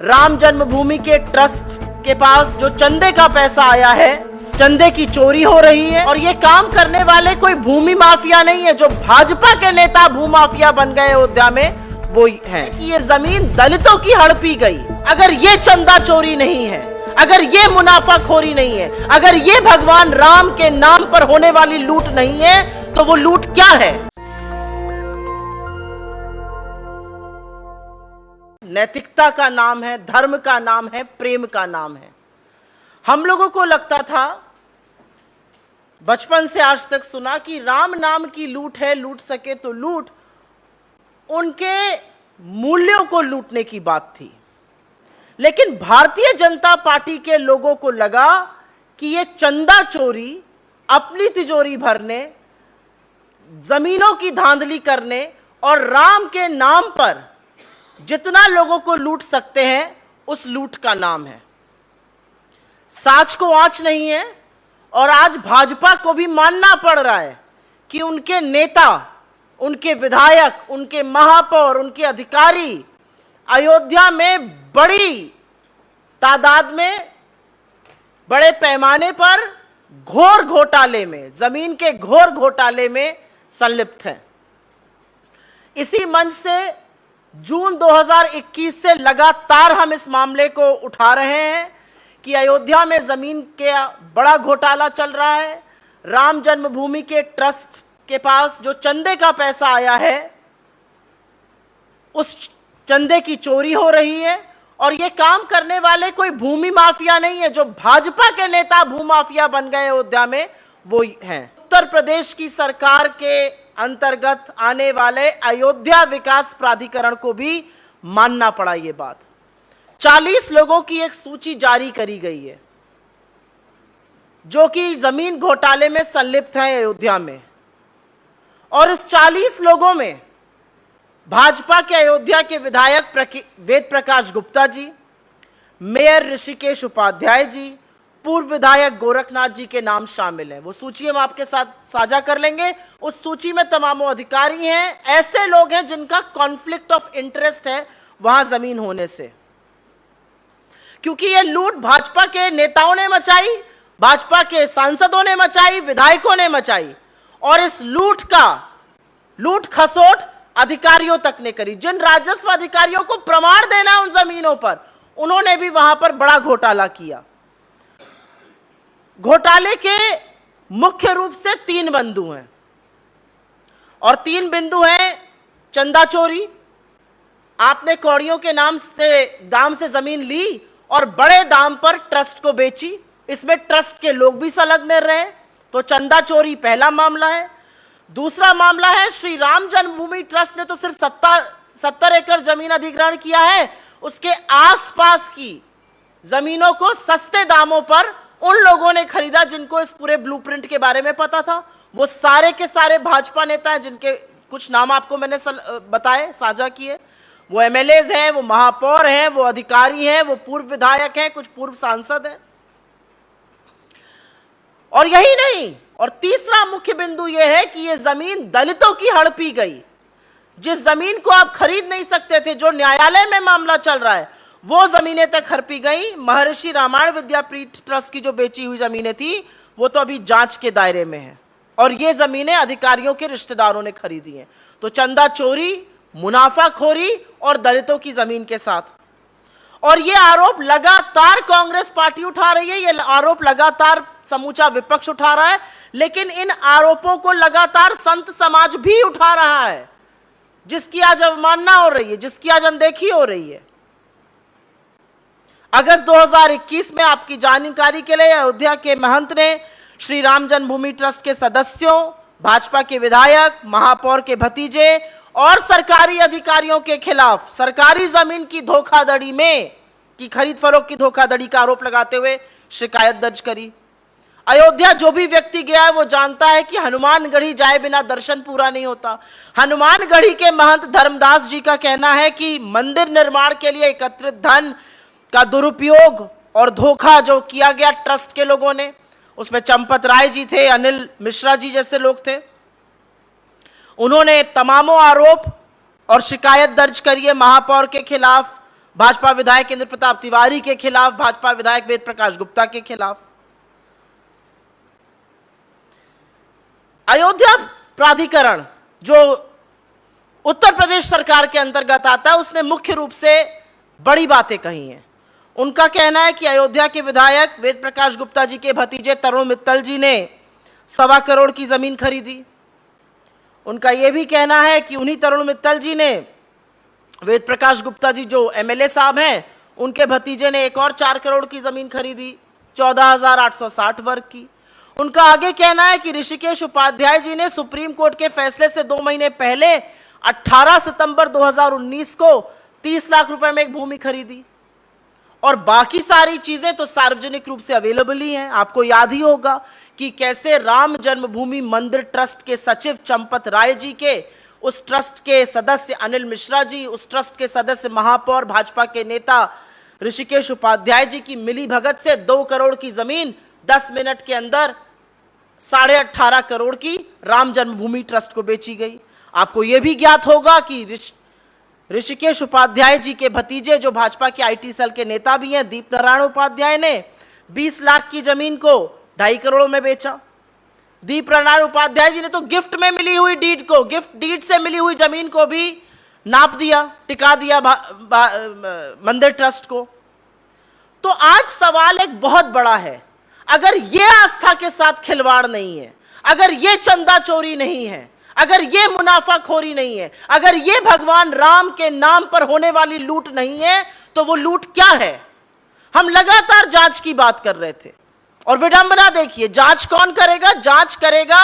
राम जन्मभूमि के ट्रस्ट के पास जो चंदे का पैसा आया है, चंदे की चोरी हो रही है। और ये काम करने वाले कोई भूमि माफिया नहीं है, जो भाजपा के नेता भूमाफिया बन गए अयोध्या में वो है कि ये जमीन दलितों की हड़पी गई। अगर ये चंदा चोरी नहीं है, अगर ये मुनाफाखोरी नहीं है, अगर ये भगवान राम के नाम पर होने वाली लूट नहीं है, तो वो लूट क्या है? नैतिकता का नाम है, धर्म का नाम है, प्रेम का नाम है। हम लोगों को लगता था, बचपन से आज तक सुना कि राम नाम की लूट है, लूट सके तो लूट, उनके मूल्यों को लूटने की बात थी। लेकिन भारतीय जनता पार्टी के लोगों को लगा कि ये चंदा चोरी, अपनी तिजोरी भरने, जमीनों की धांधली करने और राम के नाम पर जितना लोगों को लूट सकते हैं, उस लूट का नाम है। साच को आंच नहीं है। और आज भाजपा को भी मानना पड़ रहा है कि उनके नेता, उनके विधायक, उनके महापौर, उनके अधिकारी अयोध्या में बड़ी तादाद में, बड़े पैमाने पर घोर घोटाले में, जमीन के घोर घोटाले में संलिप्त हैं। इसी मंच से जून 2021 से लगातार हम इस मामले को उठा रहे हैं कि अयोध्या में जमीन के बड़ा घोटाला चल रहा है। राम जन्मभूमि के ट्रस्ट के पास जो चंदे का पैसा आया है, उस चंदे की चोरी हो रही है। और ये काम करने वाले कोई भूमि माफिया नहीं है, जो भाजपा के नेता भूमाफिया बन गए अयोध्या में वो हैं। उत्तर प्रदेश की सरकार के अंतर्गत आने वाले अयोध्या विकास प्राधिकरण को भी मानना पड़ा ये बात। 40 लोगों की एक सूची जारी करी गई है जो कि जमीन घोटाले में संलिप्त हैं अयोध्या में। और इस 40 लोगों में भाजपा के अयोध्या के विधायक वेद प्रकाश गुप्ता जी, मेयर ऋषिकेश उपाध्याय जी, पूर्व विधायक गोरखनाथ जी के नाम शामिल हैं। वो सूची हम आपके साथ साझा कर लेंगे। उस सूची में तमामों अधिकारी हैं, ऐसे लोग हैं जिनका कॉन्फ्लिक्ट ऑफ इंटरेस्ट है वहां जमीन होने से। क्योंकि ये लूट भाजपा के नेताओं ने मचाई, भाजपा के सांसदों ने मचाई, विधायकों ने मचाई। और इस लूट खसोट अधिकारियों तक ने करी। जिन राजस्व अधिकारियों को प्रमाण देना उन जमीनों पर, उन्होंने भी वहां पर बड़ा घोटाला किया। घोटाले के मुख्य रूप से 3 बिंदु हैं। और 3 बिंदु हैं चंदा चोरी, आपने कौड़ियों के दाम से जमीन ली और बड़े दाम पर ट्रस्ट को बेची, इसमें ट्रस्ट के लोग भी संलग्न रहे, तो चंदा चोरी पहला मामला है। दूसरा मामला है, श्री राम जन्मभूमि ट्रस्ट ने तो सिर्फ 70 एकड़ जमीन अधिग्रहण किया है, उसके आसपास की जमीनों को सस्ते दामों पर उन लोगों ने खरीदा जिनको इस पूरे ब्लूप्रिंट के बारे में पता था। वो सारे के सारे भाजपा नेता हैं, जिनके कुछ नाम आपको मैंने बताए, साझा किए। वो एमएलएज हैं, वो महापौर हैं, वो अधिकारी हैं, वो पूर्व विधायक हैं, कुछ पूर्व सांसद हैं। और यही नहीं, और तीसरा मुख्य बिंदु यह है कि यह जमीन दलितों की हड़पी गई। जिस जमीन को आप खरीद नहीं सकते थे, जो न्यायालय में मामला चल रहा है, वो जमीनें तक हड़पी गई। महर्षि रामायण विद्यापीठ ट्रस्ट की जो बेची हुई जमीनें थी, वो तो अभी जांच के दायरे में है। और ये जमीनें अधिकारियों के रिश्तेदारों ने खरीदी हैं। तो चंदा चोरी, मुनाफाखोरी और दलितों की जमीन के साथ। और ये आरोप लगातार कांग्रेस पार्टी उठा रही है, ये आरोप लगातार समूचा विपक्ष उठा रहा है। लेकिन इन आरोपों को लगातार संत समाज भी उठा रहा है, जिसकी आज अवमानना हो रही है, जिसकी आज अनदेखी हो रही है। अगस्त 2021 में, आपकी जानकारी के लिए, अयोध्या के महंत ने श्री राम जन्मभूमि ट्रस्ट के सदस्यों, भाजपा के विधायक, महापौर के भतीजे और सरकारी अधिकारियों के खिलाफ सरकारी जमीन की धोखाधड़ी में की खरीद फरोख्त की धोखाधड़ी का आरोप लगाते हुए शिकायत दर्ज करी। अयोध्या जो भी व्यक्ति गया है वो जानता है कि हनुमानगढ़ी जाए बिना दर्शन पूरा नहीं होता। हनुमानगढ़ी के महंत धर्मदास जी का कहना है कि मंदिर निर्माण के लिए एकत्रित धन का दुरुपयोग और धोखा जो किया गया ट्रस्ट के लोगों ने, उसमें चंपत राय जी थे, अनिल मिश्रा जी जैसे लोग थे। उन्होंने तमामों आरोप और शिकायत दर्ज करी है महापौर के खिलाफ, भाजपा विधायक इंद्र प्रताप तिवारी के खिलाफ, भाजपा विधायक वेद प्रकाश गुप्ता के खिलाफ। अयोध्या प्राधिकरण जो उत्तर प्रदेश सरकार के अंतर्गत आता है, उसने मुख्य रूप से बड़ी बातें कही हैं। उनका कहना है कि अयोध्या के विधायक वेद प्रकाश गुप्ता जी के भतीजे तरुण मित्तल जी ने 1.25 करोड़ की जमीन खरीदी। उनका यह भी कहना है कि उन्हीं तरुण मित्तल जी ने, वेद प्रकाश गुप्ता जी जो एमएलए साहब हैं, उनके भतीजे ने एक और 4 करोड़ की जमीन खरीदी 14,860 वर्ग की। उनका आगे कहना है कि ऋषिकेश उपाध्याय जी ने सुप्रीम कोर्ट के फैसले से 2 महीने पहले 18 सितंबर 2019 को 30 लाख रुपए में एक भूमि खरीदी, और बाकी सारी चीजें तो सार्वजनिक रूप से अवेलेबल ही हैं। आपको याद ही होगा कि कैसे राम जन्मभूमि मंदिर ट्रस्ट के सचिव चंपत राय जी के, उस ट्रस्ट के सदस्य अनिल मिश्रा जी, उस ट्रस्ट के सदस्य महापौर भाजपा के नेता ऋषिकेश उपाध्याय जी की मिली भगत से 2 करोड़ की जमीन 10 मिनट के अंदर 18.5 करोड़ की राम जन्मभूमि ट्रस्ट को बेची गई। आपको यह भी ज्ञात होगा कि ऋषिकेश उपाध्याय जी के भतीजे जो भाजपा के आईटी सेल के नेता भी हैं, दीप नारायण उपाध्याय ने 20 लाख की जमीन को 2.5 करोड़ में बेचा। दीप नारायण उपाध्याय जी ने तो गिफ्ट में मिली हुई डीड को, गिफ्ट डीड से मिली हुई जमीन को भी नाप दिया, टिका दिया मंदिर ट्रस्ट को। तो आज सवाल एक बहुत बड़ा है, अगर ये आस्था के साथ खिलवाड़ नहीं है, अगर ये चंदा चोरी नहीं है, अगर ये मुनाफाखोरी नहीं है, अगर ये भगवान राम के नाम पर होने वाली लूट नहीं है, तो वो लूट क्या है? हम लगातार जांच की बात कर रहे थे, और विडंबना देखिए, जांच कौन करेगा? जांच करेगा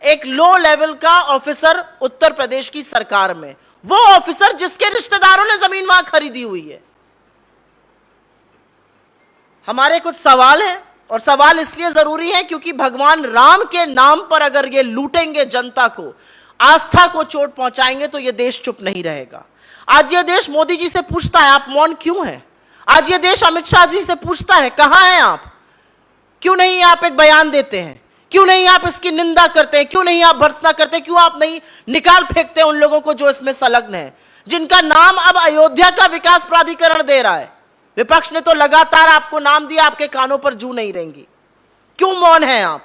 एक लो लेवल का ऑफिसर उत्तर प्रदेश की सरकार में, वो ऑफिसर जिसके रिश्तेदारों ने जमीन वहां खरीदी हुई है। हमारे कुछ सवाल हैं, और सवाल इसलिए जरूरी है क्योंकि भगवान राम के नाम पर अगर ये लूटेंगे, जनता को, आस्था को चोट पहुंचाएंगे, तो ये देश चुप नहीं रहेगा। आज ये देश मोदी जी से पूछता है आप मौन क्यों हैं? आज ये देश अमित शाह जी से पूछता है कहां हैं आप? क्यों नहीं आप एक बयान देते हैं? क्यों नहीं आप इसकी निंदा करते हैं? क्यों नहीं आप भर्त्सना करते? क्यों आप नहीं निकाल फेंकते उन लोगों को जो इसमें संलग्न है, जिनका नाम अब अयोध्या का विकास प्राधिकरण दे रहा है? विपक्ष ने तो लगातार आपको नाम दिया, आपके कानों पर जू नहीं रहेंगी। क्यों मौन हैं आप?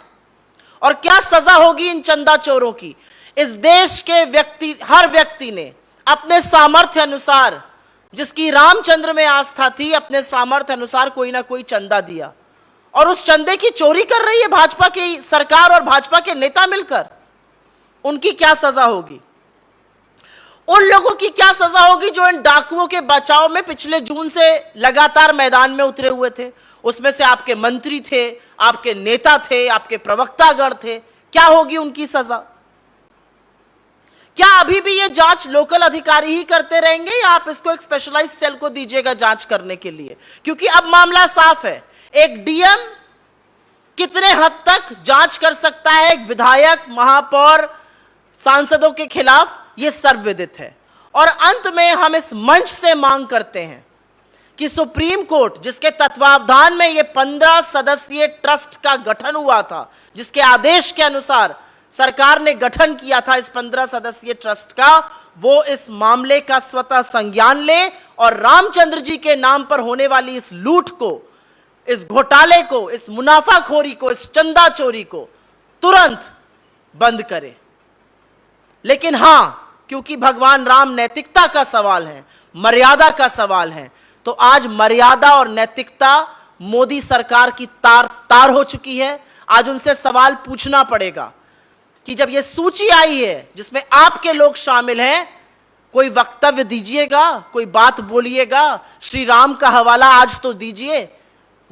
और क्या सजा होगी इन चंदा चोरों की? इस देश के व्यक्ति, हर व्यक्ति ने अपने सामर्थ्य अनुसार, जिसकी रामचंद्र में आस्था थी, अपने सामर्थ्य अनुसार कोई ना कोई चंदा दिया, और उस चंदे की चोरी कर रही है भाजपा की सरकार और भाजपा के नेता मिलकर। उनकी क्या सजा होगी? उन लोगों की क्या सजा होगी जो इन डाकुओं के बचाव में पिछले जून से लगातार मैदान में उतरे हुए थे? उसमें से आपके मंत्री थे, आपके नेता थे, आपके प्रवक्तागण थे। क्या होगी उनकी सजा? क्या अभी भी ये जांच लोकल अधिकारी ही करते रहेंगे, या आप इसको एक स्पेशलाइज्ड सेल को दीजिएगा जांच करने के लिए? क्योंकि अब मामला साफ है, एक डीएम कितने हद तक जांच कर सकता है एक विधायक, महापौर, सांसदों के खिलाफ, यह सर्वविदित है। और अंत में हम इस मंच से मांग करते हैं कि सुप्रीम कोर्ट, जिसके तत्वावधान में यह 15 सदस्यीय ट्रस्ट का गठन हुआ था, जिसके आदेश के अनुसार सरकार ने गठन किया था इस 15 सदस्यीय ट्रस्ट का, वो इस मामले का स्वतः संज्ञान ले और रामचंद्र जी के नाम पर होने वाली इस लूट को, इस घोटाले को, इस मुनाफाखोरी को, इस चंदा चोरी को तुरंत बंद करे। लेकिन हां, क्योंकि भगवान राम नैतिकता का सवाल है, मर्यादा का सवाल है, तो आज मर्यादा और नैतिकता मोदी सरकार की तार तार हो चुकी है। आज उनसे सवाल पूछना पड़ेगा कि जब यह सूची आई है जिसमें आपके लोग शामिल हैं, कोई वक्तव्य दीजिएगा, कोई बात बोलिएगा, श्री राम का हवाला आज तो दीजिए।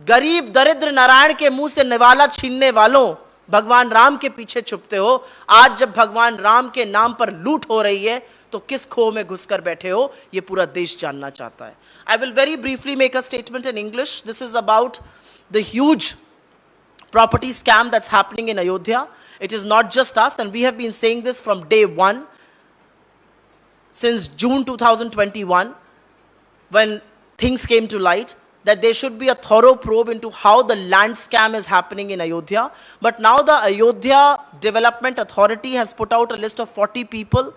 गरीब दरिद्र नारायण के मुंह से निवाला छीनने वालों, भगवान राम के पीछे छुपते हो। आज जब भगवान राम के नाम पर लूट हो रही है, तो किस खो में घुसकर बैठे हो, यह पूरा देश जानना चाहता है। I will very briefly make a statement in English. This is about the huge property scam that's happening in Ayodhya. It is not just us, and we have been saying this from day one, since June 2021, when things came to light, that there should be a thorough probe into how the land scam is happening in Ayodhya. But now the Ayodhya Development Authority has put out a list of 40 people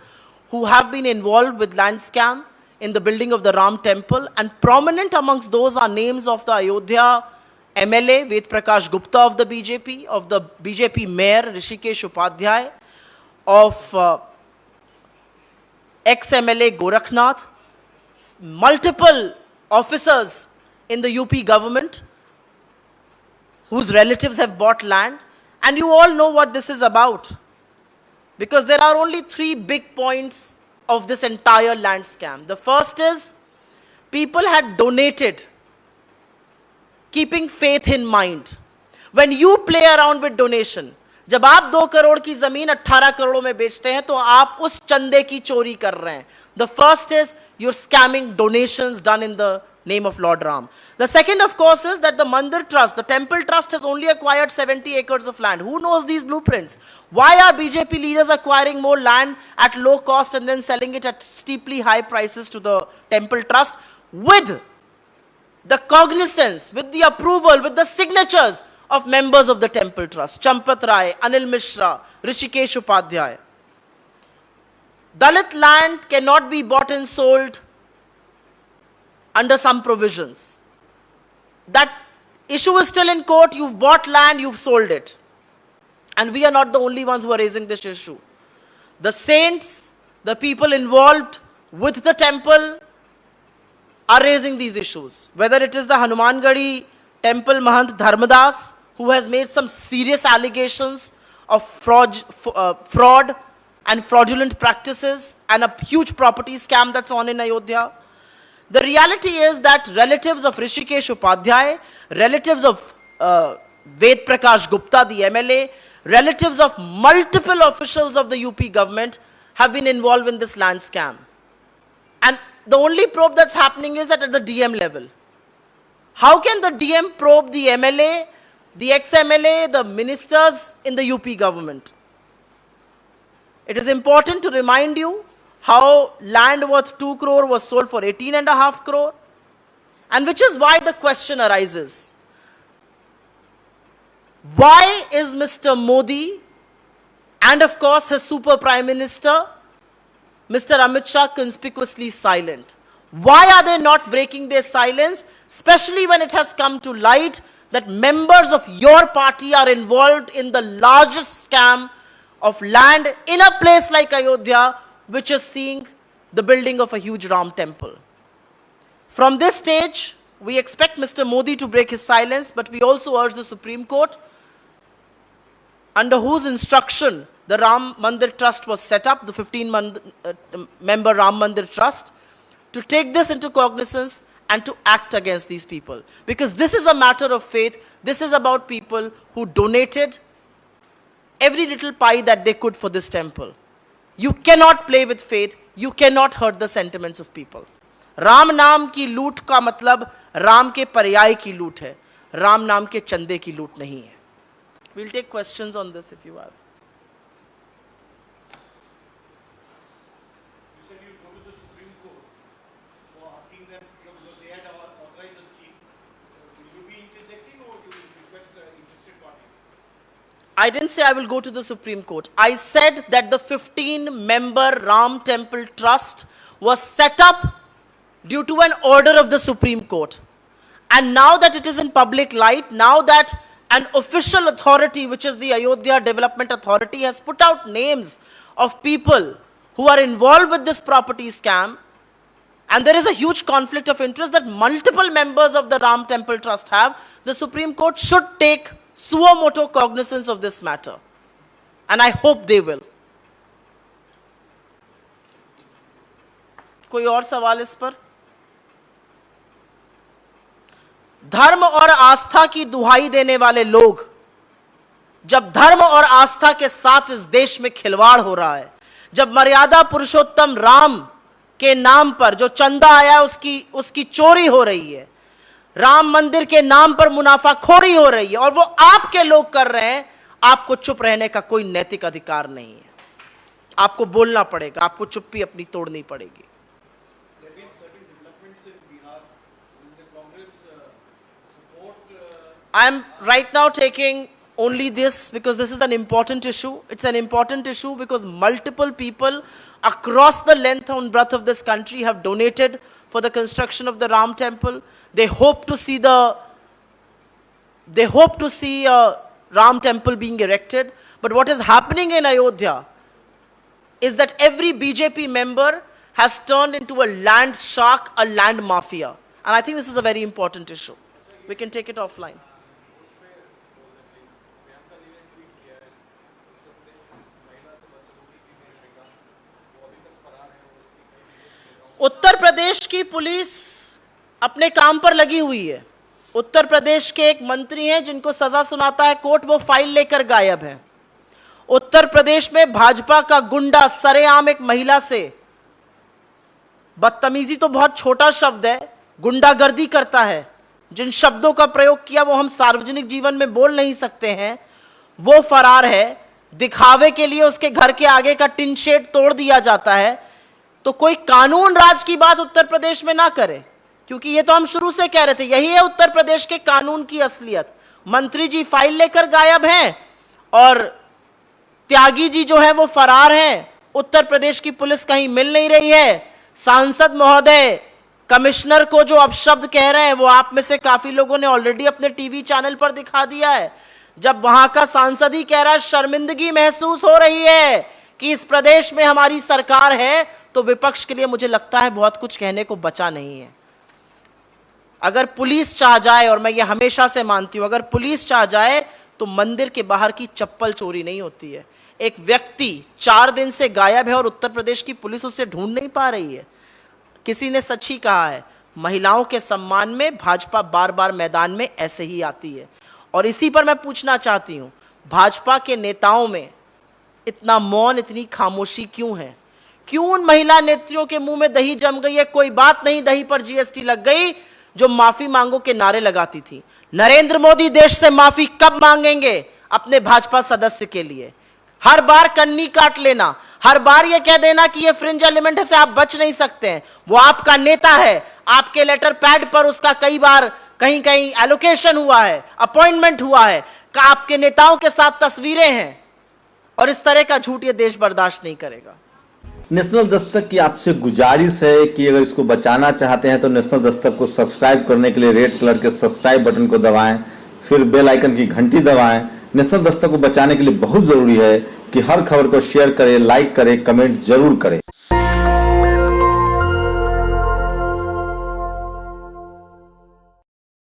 who have been involved with land scam in the building of the Ram temple, and prominent amongst those are names of the Ayodhya MLA Ved Prakash Gupta of the BJP mayor Rishikesh Upadhyay, of ex-MLA Gorakhnath, multiple officers in the UP government whose relatives have bought land. And you all know what this is about, because there are only three big points of this entire land scam. The first is, people had donated keeping faith in mind. When you play around with donation, जब आप 2 करोड़ की जमीन 18 करोड़ों में बेचते हैं तो आप उस चंदे की चोरी कर रहे हैं. The first is, you're scamming donations done in the name of Lord Ram. The second, of course, is that the Mandir Trust, the Temple Trust, has only acquired 70 acres of land. Who knows these blueprints? Why are BJP leaders acquiring more land at low cost and then selling it at steeply high prices to the Temple Trust, with the cognizance, with the approval, with the signatures of members of the Temple Trust? Champat Rai, Anil Mishra, Rishikesh Upadhyay. Dalit land cannot be bought and sold under some provisions. That issue is still in court. You've bought land, you've sold it. And we are not the only ones who are raising this issue. The saints, the people involved with the temple, are raising these issues. Whether it is the Hanumangadi temple Mahant Dharmadas, who has made some serious allegations of fraud and fraudulent practices and a huge property scam that's on in Ayodhya. The reality is that relatives of Rishikesh Upadhyay, relatives of Ved Prakash Gupta, the MLA, relatives of multiple officials of the UP government have been involved in this land scam. And the only probe that's happening is that at the DM level. How can the DM probe the MLA, the ex-MLA, the ministers in the UP government? It is important to remind you how land worth 2 crore was sold for 18.5 crore. And which is why the question arises. Why is Mr. Modi and of course his super prime minister, Mr. Amit Shah, conspicuously silent? Why are they not breaking their silence, especially when it has come to light that members of your party are involved in the largest scam of land in a place like Ayodhya, which is seeing the building of a huge Ram temple? From this stage, we expect Mr. Modi to break his silence, but we also urge the Supreme Court, under whose instruction the Ram Mandir Trust was set up, the 15-member Ram Mandir Trust, to take this into cognizance and to act against these people. Because this is a matter of faith. This is about people who donated every little pie that they could for this temple. You cannot play with faith. You cannot hurt the sentiments of people. Ram नाम की लूट का मतलब राम के पर्याय की लूट है, राम नाम के चंदे की लूट नहीं है. We'll take questions on this if you have. You said you go to the Supreme Court for asking them, because they had authorized the scheme. Will you be interjecting or you will request the interested parties? I didn't say I will go to the Supreme Court. I said that the 15-member Ram Temple Trust was set up due to an order of the Supreme Court. And now that it is in public light, now that an official authority, which is the Ayodhya Development Authority, has put out names of people who are involved with this property scam, and there is a huge conflict of interest that multiple members of the Ram Temple Trust have, the Supreme Court should take suo moto cognizance of this matter. And I hope they will. कोई और सवाल इस पर? धर्म और आस्था की दुहाई देने वाले लोग, जब धर्म और आस्था के साथ इस देश में खिलवाड़ हो रहा है, जब मर्यादा पुरुषोत्तम राम के नाम पर जो चंदा आया उसकी चोरी हो रही है, राम मंदिर के नाम पर मुनाफाखोरी हो रही है, और वो आपके लोग कर रहे हैं, आपको चुप रहने का कोई नैतिक अधिकार नहीं है. आपको बोलना पड़ेगा, आपको चुप्पी अपनी तोड़नी पड़ेगी. I am right now taking only this because this is an important issue. It's an important issue because multiple people across the length and breadth of this country have donated for the construction of the Ram temple. They hope to see Ram temple being erected. But what is happening in Ayodhya is that every BJP member has turned into a land shark, a land mafia. And I think this is a very important issue. We can take it offline. Uttar Pradesh की police अपने काम पर लगी हुई है. उत्तर प्रदेश के एक मंत्री हैं जिनको सजा सुनाता है कोर्ट, वो फाइल लेकर गायब है. उत्तर प्रदेश में भाजपा का गुंडा सरेआम एक महिला से, बदतमीजी तो बहुत छोटा शब्द है, गुंडागर्दी करता है. जिन शब्दों का प्रयोग किया वो हम सार्वजनिक जीवन में बोल नहीं सकते हैं. वो फरार है. दिखावे के लिए उसके घर के आगे का टिन शेड तोड़ दिया जाता है. तो कोई कानून राज की बात उत्तर प्रदेश में ना करे, क्योंकि ये तो हम शुरू से कह रहे थे, यही है उत्तर प्रदेश के कानून की असलियत. मंत्री जी फाइल लेकर गायब हैं और त्यागी जी जो है वो फरार हैं. उत्तर प्रदेश की पुलिस कहीं मिल नहीं रही है. सांसद महोदय कमिश्नर को जो अपशब्द कह रहे हैं वो आप में से काफी लोगों ने ऑलरेडी अपने टीवी चैनल पर दिखा दिया है. जब वहां का सांसद ही कह रहा है शर्मिंदगी महसूस हो रही है कि इस प्रदेश में हमारी सरकार है, तो विपक्ष के लिए मुझे लगता है बहुत कुछ कहने को बचा नहीं है. अगर पुलिस चाह जाए, और मैं ये हमेशा से मानती हूं, अगर पुलिस चाह जाए तो मंदिर के बाहर की चप्पल चोरी नहीं होती है. एक व्यक्ति 4 दिन से गायब है और उत्तर प्रदेश की पुलिस उसे ढूंढ नहीं पा रही है. किसी ने सच ही कहा है, महिलाओं के सम्मान में भाजपा बार बार मैदान में ऐसे ही आती है. और इसी पर मैं पूछना चाहती हूं, भाजपा के नेताओं में इतना मौन, इतनी खामोशी क्यों है? क्यों उन महिला नेत्रियों के मुंह में दही जम गई है? कोई बात नहीं, दही पर जीएसटी लग गई, जो माफी मांगो के नारे लगाती थी. नरेंद्र मोदी देश से माफी कब मांगेंगे अपने भाजपा सदस्य के लिए? हर बार कन्नी काट लेना, हर बार ये कह देना कि ये फ्रिंज एलिमेंट से आप बच नहीं सकते हैं. वो आपका नेता है, आपके लेटर पैड पर उसका कई बार कहीं कहीं एलोकेशन हुआ है, अपॉइंटमेंट हुआ है, आपके नेताओं के साथ तस्वीरें हैं, और इस तरह का झूठ ये देश बर्दाश्त नहीं करेगा. नेशनल दस्तक की आपसे गुजारिश है कि अगर इसको बचाना चाहते हैं तो नेशनल दस्तक को सब्सक्राइब करने के लिए रेड कलर के सब्सक्राइब बटन को दबाएं, फिर बेल आइकन की घंटी दबाएं. नेशनल दस्तक को बचाने के लिए बहुत जरूरी है कि हर खबर को शेयर करें, लाइक करें, कमेंट जरूर करें.